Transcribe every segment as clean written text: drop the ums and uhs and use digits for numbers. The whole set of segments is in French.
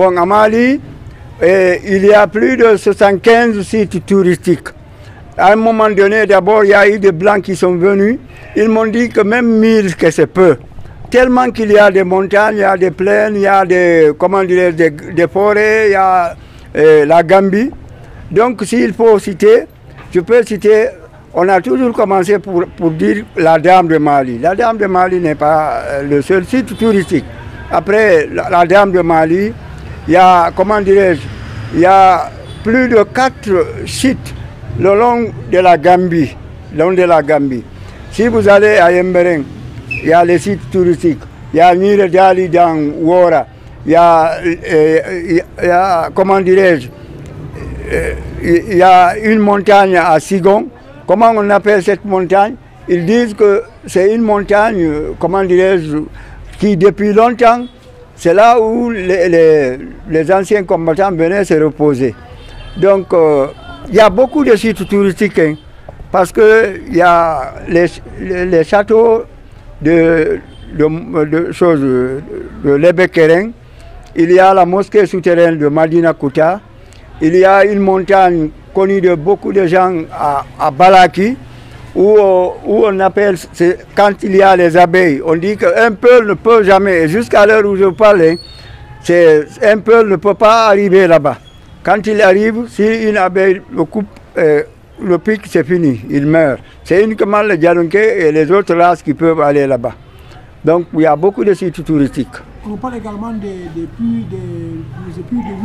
Bon, à Mali, il y a plus de 75 sites touristiques. À un moment donné, d'abord, il y a eu des Blancs qui sont venus. Ils m'ont dit que même 1000, que c'est peu. Tellement qu'il y a des montagnes, il y a des plaines, il y a des, comment dire, des forêts, il y a la Gambie. Donc, s'il faut citer, je peux citer, on a toujours commencé pour dire la Dame de Mali. La Dame de Mali n'est pas le seul site touristique. Après la Dame de Mali, il y a, comment dirais-je, il y a plus de 4 sites le long de la Gambie. Le long de la Gambie. Si vous allez à Yembering, il y a les sites touristiques. Il y a Nire Dali dans Wora. Il y a comment dirais-je, il y a une montagne à Sigon. Comment on appelle cette montagne? Ils disent que c'est une montagne, comment dirais-je, qui depuis longtemps, c'est là où les anciens combattants venaient se reposer. Donc, il y a beaucoup de sites touristiques, hein, parce qu'il y a les châteaux de Lebekeren, il y a la mosquée souterraine de Madina Kouta, il y a une montagne connue de beaucoup de gens à Balaki, où on appelle, quand il y a les abeilles, on dit qu'un peul ne peut jamais, et jusqu'à l'heure où je parle, un peul ne peut pas arriver là-bas. Quand il arrive, si une abeille le coupe, le pic, c'est fini, il meurt. C'est uniquement les Djalonké et les autres races qui peuvent aller là-bas. Donc il y a beaucoup de sites touristiques. On parle également des puits de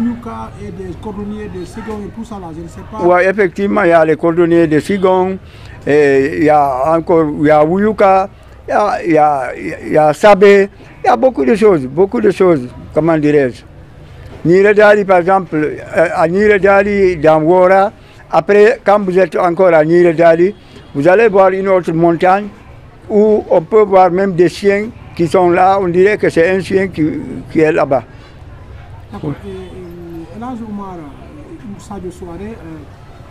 Wuyuka et des cordonniers de Sigon et tout ça là, je ne sais pas. Oui, effectivement, il y a les cordonniers de Sigon, et il y a encore Wuyuka, il y a Sabé, il y a beaucoup de choses, comment dirais-je. Nire Dali, par exemple, à Nire Dali, dans Wora, après, quand vous êtes encore à Nire Dali, vous allez voir une autre montagne où on peut voir même des chiens qui sont là, on dirait que c'est un chien qui est là-bas. D'accord. Elhadji Oumar Sadio Souare,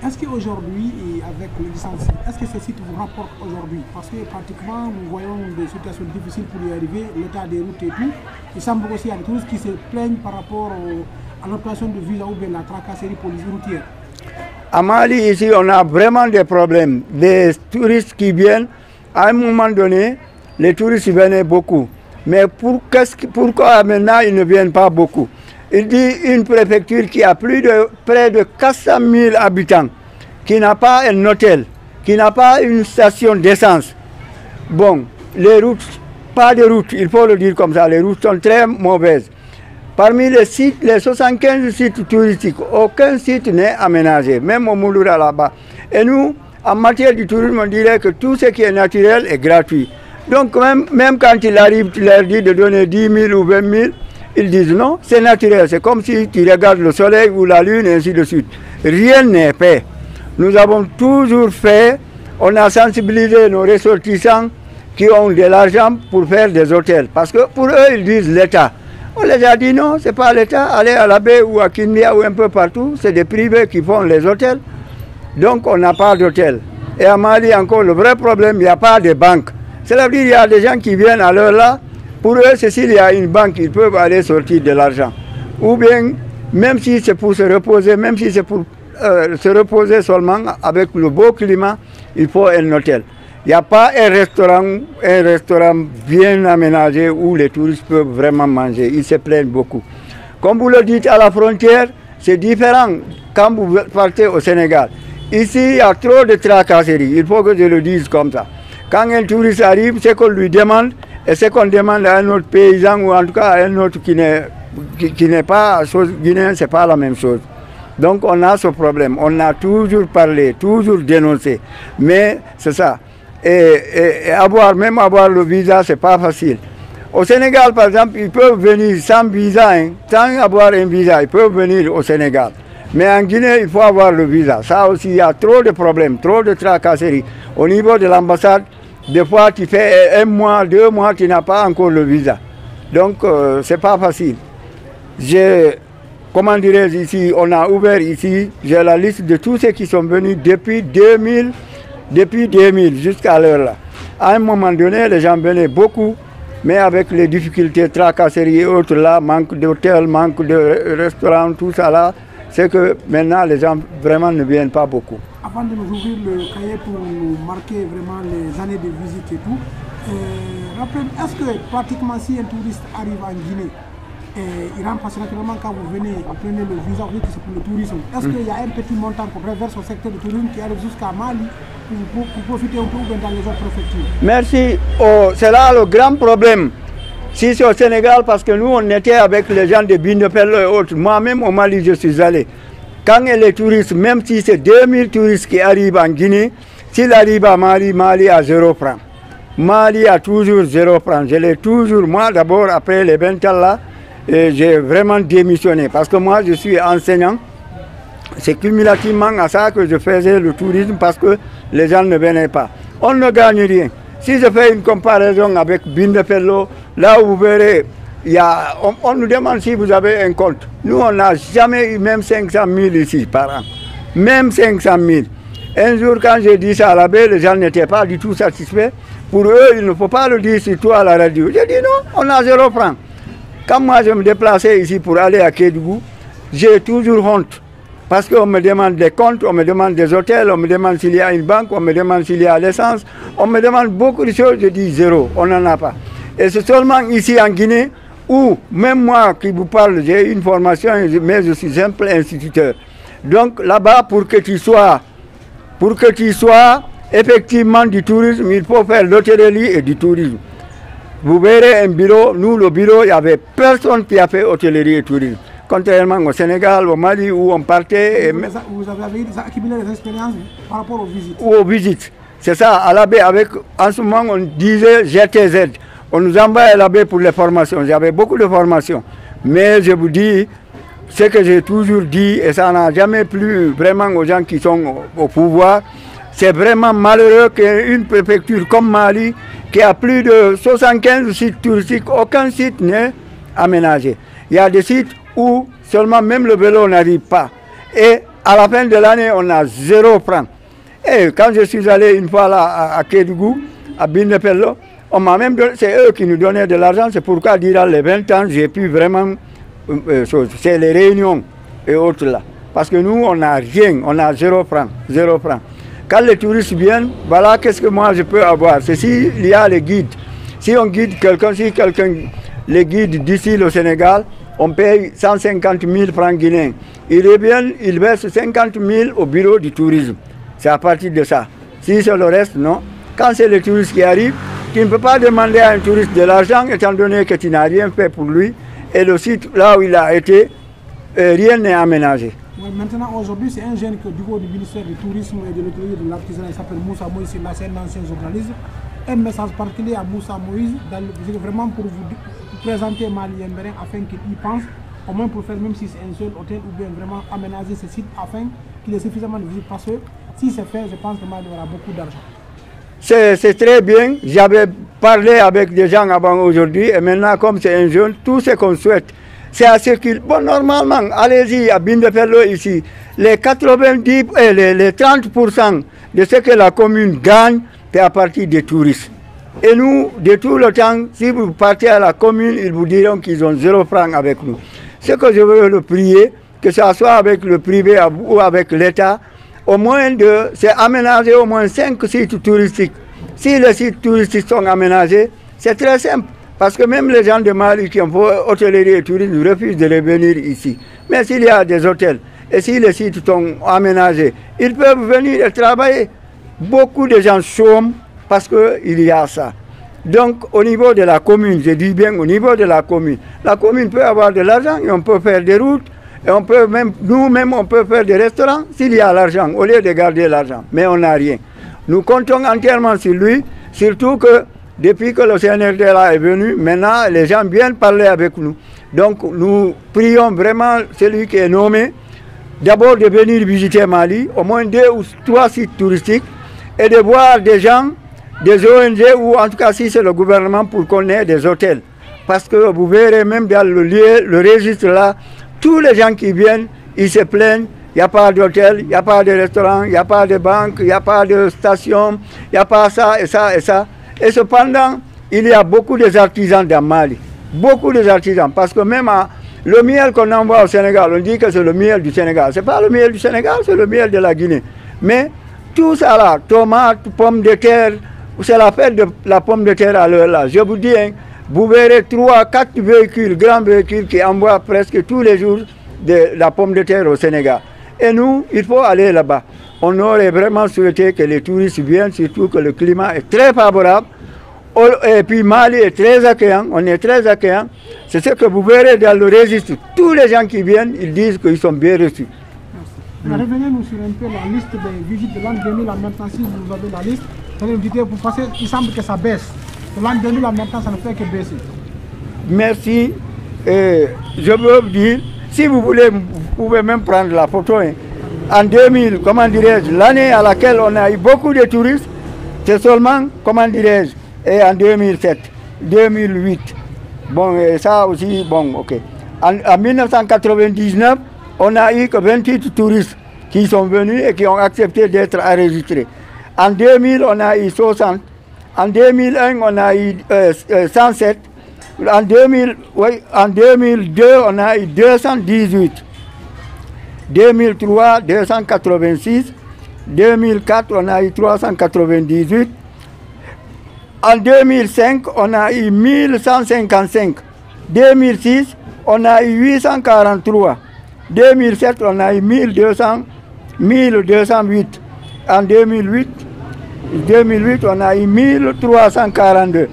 est-ce qu'aujourd'hui, avec le licencié, est-ce que ces sites vous rapportent aujourd'hui? Parce que pratiquement, nous voyons des situations difficiles pour y arriver, l'état des routes et tout. Il semble aussi qu'il y a des touristes qui se plaignent par rapport à l'obtention de visa ou bien la tracasserie policière routière. À Mali, ici, on a vraiment des problèmes. Des touristes qui viennent, à un moment donné, les touristes venaient beaucoup. Mais pourquoi maintenant ils ne viennent pas beaucoup? Il dit une préfecture qui a près de 400 000 habitants, qui n'a pas un hôtel, qui n'a pas une station d'essence. Bon, les routes, pas de routes, il faut le dire comme ça, les routes sont très mauvaises. Parmi les sites, les 75 sites touristiques, aucun site n'est aménagé, même au Mouloura là-bas. Et nous, en matière de tourisme, on dirait que tout ce qui est naturel est gratuit. Donc même quand il arrive, tu leur dis de donner 10 000 ou 20 000, ils disent non, c'est naturel. C'est comme si tu regardes le soleil ou la lune, et ainsi de suite. Rien n'est fait. Nous avons toujours fait, on a sensibilisé nos ressortissants qui ont de l'argent pour faire des hôtels. Parce que pour eux, ils disent l'État. On les a dit non, ce n'est pas l'État. Allez à la baie ou à Kindia ou un peu partout, c'est des privés qui font les hôtels. Donc on n'a pas d'hôtel. Et à Mali encore, le vrai problème, il n'y a pas de banque. C'est-à-dire qu'il y a des gens qui viennent à l'heure là, pour eux, c'est s'il y a une banque, ils peuvent aller sortir de l'argent. Ou bien, même si c'est pour se reposer, même si c'est pour se reposer seulement avec le beau climat, il faut un hôtel. Il n'y a pas un restaurant bien aménagé où les touristes peuvent vraiment manger. Ils se plaignent beaucoup. Comme vous le dites à la frontière, c'est différent quand vous partez au Sénégal. Ici, il y a trop de tracasseries. Il faut que je le dise comme ça. Quand un touriste arrive, c'est qu'on lui demande, et c'est qu'on demande à un autre paysan ou en tout cas à un autre qui n'est pas guinéen, ce n'est pas la même chose. Donc on a ce problème. On a toujours parlé, toujours dénoncé. Mais c'est ça. Et même avoir le visa, ce n'est pas facile. Au Sénégal, par exemple, ils peuvent venir sans visa, hein, sans avoir un visa, ils peuvent venir au Sénégal. Mais en Guinée, il faut avoir le visa. Ça aussi, il y a trop de problèmes, trop de tracasseries. Au niveau de l'ambassade, des fois, tu fais 1 mois, 2 mois, tu n'as pas encore le visa. Donc, ce n'est pas facile. Comment dirais-je ici, on a ouvert ici, j'ai la liste de tous ceux qui sont venus depuis 2000 jusqu'à l'heure là. À un moment donné, les gens venaient beaucoup, Mais avec les difficultés, tracasseries et autres là, manque d'hôtels, manque de restaurants, tout ça là, c'est que maintenant les gens vraiment ne viennent pas beaucoup. Avant de nous ouvrir le cahier pour nous marquer vraiment les années de visite et tout, rappelez-moi, est-ce que pratiquement si un touriste arrive en Guinée, il remplace naturellement quand vous venez, vous prenez le visa, vous dites que c'est pour le tourisme. Est-ce qu'il y a un petit montant qu'on reverse au secteur du tourisme qui arrive jusqu'à Mali pour profiter un peu ou bien dans les autres préfectures? Merci. Oh, c'est là le grand problème. Si c'est au Sénégal, parce que nous on était avec les gens de Bindepello et autres. Moi-même au Mali je suis allé. Quand les touristes, même si c'est 2000 touristes qui arrivent en Guinée, s'ils arrivent à Mali, Mali a 0 francs. Mali a toujours 0 francs. Je l'ai toujours, moi d'abord, après les 20 ans là, j'ai vraiment démissionné. Parce que moi je suis enseignant. C'est cumulativement à ça que je faisais le tourisme parce que les gens ne venaient pas. On ne gagne rien. Si je fais une comparaison avec Bindepello, là où vous verrez, on nous demande si vous avez un compte. Nous, on n'a jamais eu même 500 000 ici par an. Même 500 000. Un jour, quand j'ai dit ça à l'abbé, les gens n'étaient pas du tout satisfaits. Pour eux, il ne faut pas le dire surtout à la radio. J'ai dit non, on a 0 francs. Quand moi, je me déplaçais ici pour aller à Kédougou, j'ai toujours honte. Parce qu'on me demande des comptes, on me demande des hôtels, on me demande s'il y a une banque, on me demande s'il y a l'essence, on me demande beaucoup de choses, je dis 0, on n'en a pas. Et c'est seulement ici en Guinée où, même moi qui vous parle, j'ai une formation, mais je suis simple instituteur. Donc là-bas, pour que tu sois effectivement du tourisme, il faut faire l'hôtellerie et du tourisme. Vous verrez un bureau, nous le bureau, il n'y avait personne qui a fait hôtellerie et tourisme. Contrairement au Sénégal, au Mali, où on partait... Vous avez accumulé des expériences par rapport aux visites? Aux visites. C'est ça, à l'abbé, en ce moment, on disait GTZ. On nous envoyait à l'abbé pour les formations. J'avais beaucoup de formations. Mais je vous dis, ce que j'ai toujours dit, et ça n'a jamais plu vraiment aux gens qui sont au pouvoir, c'est vraiment malheureux qu'une préfecture comme Mali, qui a plus de 75 sites touristiques, aucun site n'est aménagé. Il y a des sites où seulement même le vélo n'arrive pas. Et à la fin de l'année, on a 0 francs. Et quand je suis allé une fois là à Kédougou, à Bindepello, on m'a même donné, c'est eux qui nous donnaient de l'argent, c'est pourquoi durant les 20 ans, j'ai pu vraiment, c'est les réunions et autres là. Parce que nous, on n'a rien, on a 0 francs, 0 francs. Quand les touristes viennent, voilà qu'est-ce que moi je peux avoir. C'est s'il y a les guides. Si on guide quelqu'un, si quelqu'un les guide d'ici au Sénégal, on paye 150 000 francs guinéens. Ils reviennent, ils versent 50 000 au bureau du tourisme. C'est à partir de ça. Si c'est le reste, non. Quand c'est le touriste qui arrive, tu ne peux pas demander à un touriste de l'argent étant donné que tu n'as rien fait pour lui. Et le site là où il a été, rien n'est aménagé. Oui, maintenant, aujourd'hui, c'est un jeune que du coup du ministère du Tourisme et de l'Hôtellerie et de l'Artisanat, il s'appelle Moussa Moïse, c'est un ancien journaliste. Un message particulier à Moussa Moïse, vraiment pour vous présenter Mali Mbéré afin qu'il y pense, au moins pour faire, même si c'est un seul hôtel, ou bien vraiment aménager ce site afin qu'il ait suffisamment de visites. Parce que si c'est fait, je pense que Mali aura beaucoup d'argent. C'est très bien. J'avais parlé avec des gens avant aujourd'hui et maintenant, comme c'est un jeune, tout ce qu'on souhaite, c'est à ce qu'il... Bon, normalement, allez-y à Bindepello ici, les 90 et les 30% de ce que la commune gagne, c'est à partir des touristes. Et nous, de tout le temps, si vous partez à la commune, ils vous diront qu'ils ont 0 francs avec nous. Ce que je veux le prier, que ce soit avec le privé ou avec l'État, au moins c'est aménager au moins 5 sites touristiques. Si les sites touristiques sont aménagés, c'est très simple. Parce que même les gens de Mali qui ont fait hôtellerie et tourisme refusent de revenir ici. Mais s'il y a des hôtels et si les sites sont aménagés, ils peuvent venir et travailler. Beaucoup de gens chôment parce qu'il y a ça. Donc au niveau de la commune, je dis bien au niveau de la commune peut avoir de l'argent et on peut faire des routes. Et on peut même, nous-mêmes, on peut faire des restaurants s'il y a l'argent, au lieu de garder l'argent. Mais on n'a rien. Nous comptons entièrement sur lui, surtout que depuis que le CNRD là est venu, maintenant les gens viennent parler avec nous. Donc nous prions vraiment celui qui est nommé, d'abord de venir visiter Mali, au moins 2 ou 3 sites touristiques, et de voir des gens, des ONG, ou en tout cas si c'est le gouvernement pour qu'on ait des hôtels. Parce que vous verrez même dans le lieu, le registre là, tous les gens qui viennent, ils se plaignent, il n'y a pas d'hôtel, il n'y a pas de restaurant, il n'y a pas de banque, il n'y a pas de station, il n'y a pas ça et ça et ça. Et cependant, il y a beaucoup d'artisans dans Mali. Beaucoup d'artisans. Parce que même le miel qu'on envoie au Sénégal, on dit que c'est le miel du Sénégal. Ce n'est pas le miel du Sénégal, c'est le miel de la Guinée. Mais tout ça là, tomates, pommes de terre, c'est la fête de la pomme de terre à l'heure là. Je vous dis, hein, vous verrez 3, 4 véhicules, grands véhicules qui envoient presque tous les jours de la pomme de terre au Sénégal. Et nous, il faut aller là-bas. On aurait vraiment souhaité que les touristes viennent, surtout que le climat est très favorable. Et puis Mali est très accueillant, on est très accueillant. C'est ce que vous verrez dans le registre. Tous les gens qui viennent, ils disent qu'ils sont bien reçus. Revenez-nous sur un peu la liste des visites de l'an 2000 en même temps, si vous avez la liste. Vous pensez, il semble que ça baisse. L'an 2000 en même temps, ça ne fait que baisser. Merci. Je veux vous dire, si vous voulez, vous pouvez même prendre la photo. Hein. En 2000, comment dirais-je, l'année à laquelle on a eu beaucoup de touristes, c'est seulement, comment dirais-je, et en 2007, 2008. Bon, et ça aussi, bon, ok. En 1999, on a eu que 28 touristes qui sont venus et qui ont accepté d'être enregistrés. En 2000, on a eu 60. En 2001, on a eu 107. En 2002, on a eu 218. 2003, 286. 2004, on a eu 398. En 2005, on a eu 1155. 2006, on a eu 843. 2007, on a eu 1208. En 2008, on a eu 1342.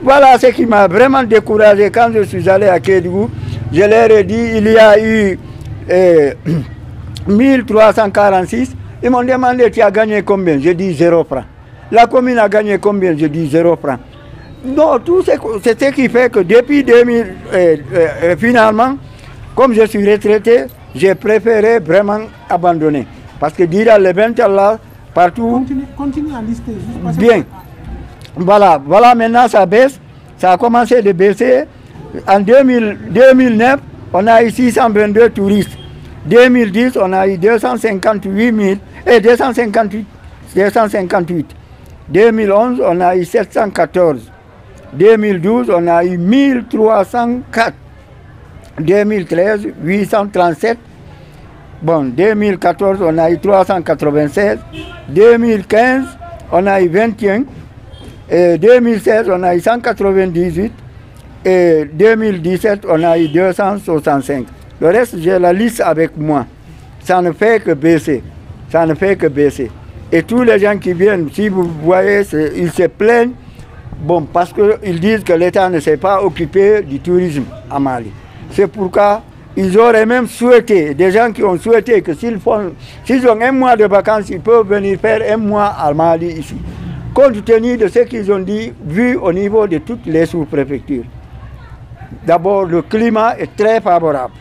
Voilà ce qui m'a vraiment découragé quand je suis allé à Kédougou. Je leur ai dit, il y a eu 1346. Ils m'ont demandé, tu as gagné combien? J'ai dit 0 francs. La commune a gagné combien? J'ai dit 0 francs. Non, tout c'est ce qui fait que depuis 2000, finalement, comme je suis retraité, j'ai préféré vraiment abandonner. Parce que dire à l'événement là, partout... Continue à lister. Bien. Voilà, maintenant ça baisse. Ça a commencé de baisser. En 2009, on a eu 622 touristes. 2010, on a eu 258 000, et 258. 2011, on a eu 714. 2012, on a eu 1304. 2013, 837. Bon, 2014, on a eu 396. 2015, on a eu 21. Et 2016, on a eu 198. Et 2017, on a eu 265. Le reste, j'ai la liste avec moi. Ça ne fait que baisser. Ça ne fait que baisser. Et tous les gens qui viennent, si vous voyez, ils se plaignent. Bon, parce qu'ils disent que l'État ne s'est pas occupé du tourisme à Mali. C'est pourquoi ils auraient même souhaité, des gens qui ont souhaité que s'ils ont un mois de vacances, ils peuvent venir faire un mois à Mali ici. Compte tenu de ce qu'ils ont dit, vu au niveau de toutes les sous-préfectures. D'abord, le climat est très favorable.